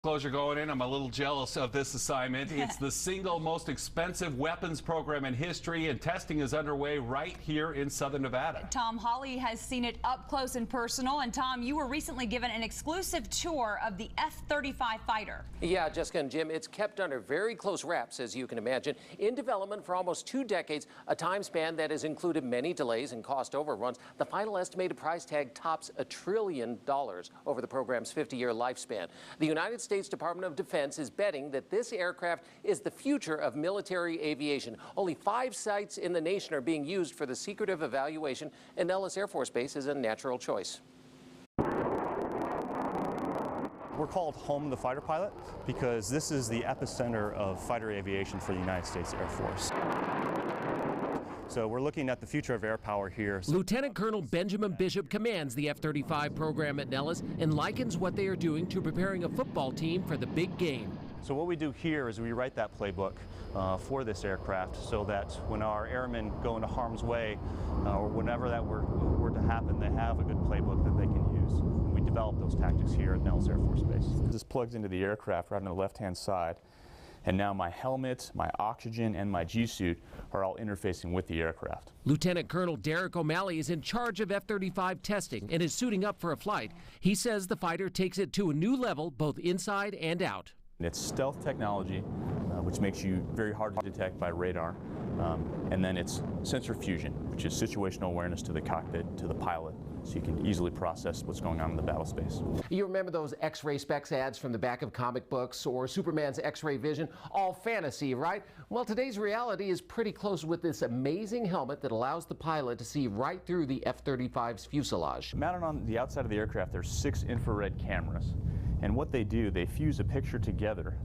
Closure going in. I'm a little jealous of this assignment. It's the single most expensive weapons program in history, and testing is underway right here in Southern Nevada. Tom Hawley has seen it up close and personal. And Tom, you were recently given an exclusive tour of the F-35 fighter. Yeah, Jessica and Jim, it's kept under very close wraps, as you can imagine, in development for almost 2 decades, a time span that has included many delays and cost overruns. The final estimated price tag tops $1 trillion over the program's 50-year lifespan. The United States Department of Defense is betting that this aircraft is the future of military aviation. Only 5 sites in the nation are being used for the secretive evaluation, and Nellis Air Force Base is a natural choice. We're called home of the fighter pilot because this is the epicenter of fighter aviation for the United States Air Force. So we're looking at the future of air power here. Lieutenant Colonel Benjamin Bishop commands the F-35 program at Nellis and likens what they are doing to preparing a football team for the big game. So what we do here is we write that playbook for this aircraft so that when our airmen go into harm's way or whenever that were to happen, they have a good playbook that they can use. And we develop those tactics here at Nellis Air Force Base. This plugs into the aircraft right on the left-hand side. And now my helmet, my oxygen, and my G-suit are all interfacing with the aircraft. Lieutenant Colonel Derek O'Malley is in charge of F-35 testing and is suiting up for a flight. He says the fighter takes it to a new level, both inside and out. It's stealth technology, which makes you very hard to detect by radar. And then it's sensor fusion, which is situational awareness to the cockpit, to the pilot, so you can easily process what's going on in the battle space. You remember those X-ray specs ads from the back of comic books or Superman's X-ray vision? All fantasy, right? Well, today's reality is pretty close with this amazing helmet that allows the pilot to see right through the F-35's fuselage. Mounted on the outside of the aircraft, there's 6 infrared cameras. And what they do, they fuse a picture together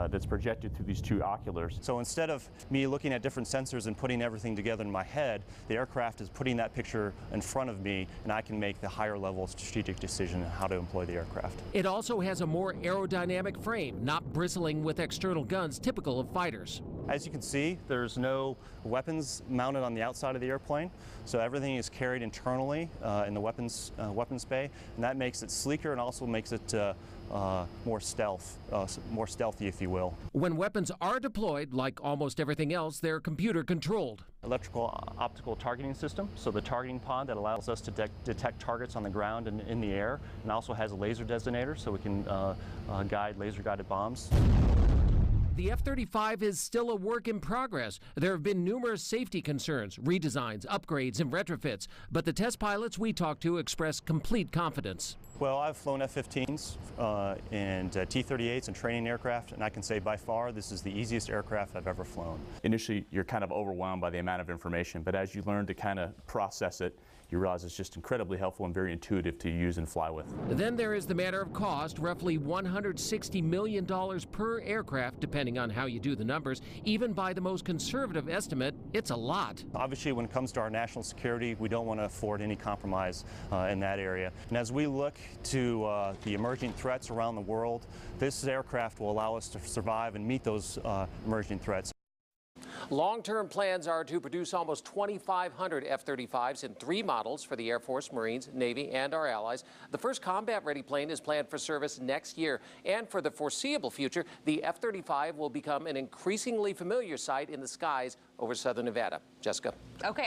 that's projected through these 2 oculars. So instead of me looking at different sensors and putting everything together in my head, the aircraft is putting that picture in front of me, and I can make the higher level strategic decision on how to employ the aircraft. It also has a more aerodynamic frame, not bristling with external guns typical of fighters. As you can see, there's no weapons mounted on the outside of the airplane, so everything is carried internally in the weapons bay, and that makes it sleeker and also makes it more stealthy, if you will. When weapons are deployed, like almost everything else, they're computer controlled. Electrical optical targeting system, so the targeting pod that allows us to detect targets on the ground and in the air, and also has a laser designator so we can guide laser-guided bombs. The F-35 is still a work in progress. There have been numerous safety concerns, redesigns, upgrades, and retrofits, but the test pilots we talked to express complete confidence. Well, I've flown F-15s and T-38s and training aircraft, and I can say by far this is the easiest aircraft I've ever flown. Initially, you're kind of overwhelmed by the amount of information, but as you learn to kind of process it, you realize it's just incredibly helpful and very intuitive to use and fly with. Then there is the matter of cost, roughly $160 million per aircraft, depending on how you do the numbers. Even by the most conservative estimate, it's a lot. Obviously, when it comes to our national security, we don't want to afford any compromise in that area. And as we look to the emerging threats around the world, this aircraft will allow us to survive and meet those emerging threats. Long-term plans are to produce almost 2,500 F-35s in 3 models for the Air Force, Marines, Navy, and our allies. The first combat-ready plane is planned for service next year. And for the foreseeable future, the F-35 will become an increasingly familiar sight in the skies over Southern Nevada. Jessica. Okay.